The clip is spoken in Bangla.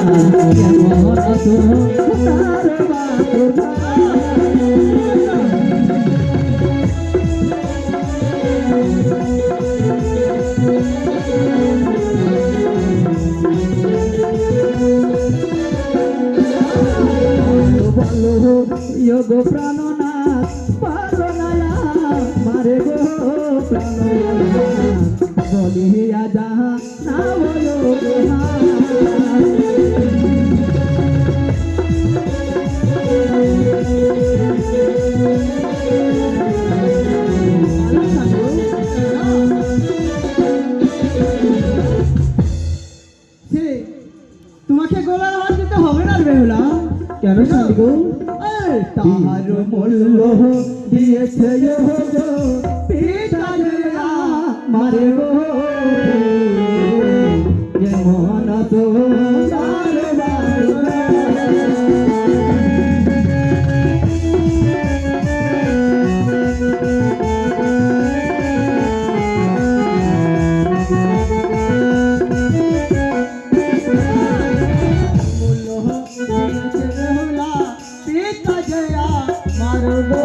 কেমন আছো তার বাতুর বলো গো প্রাণনাথ পালনায়া মারে গো প্রাণনাথ বলিয়া যাহা না বলো তোমাকে গলার হাত দিতে হবে না বেহুলা। কেন শালি গো? তাহার মূল্য দিয়েছে পিতা মারে গো কেমন আছো তার বাতুর পিতা জয়া মারবো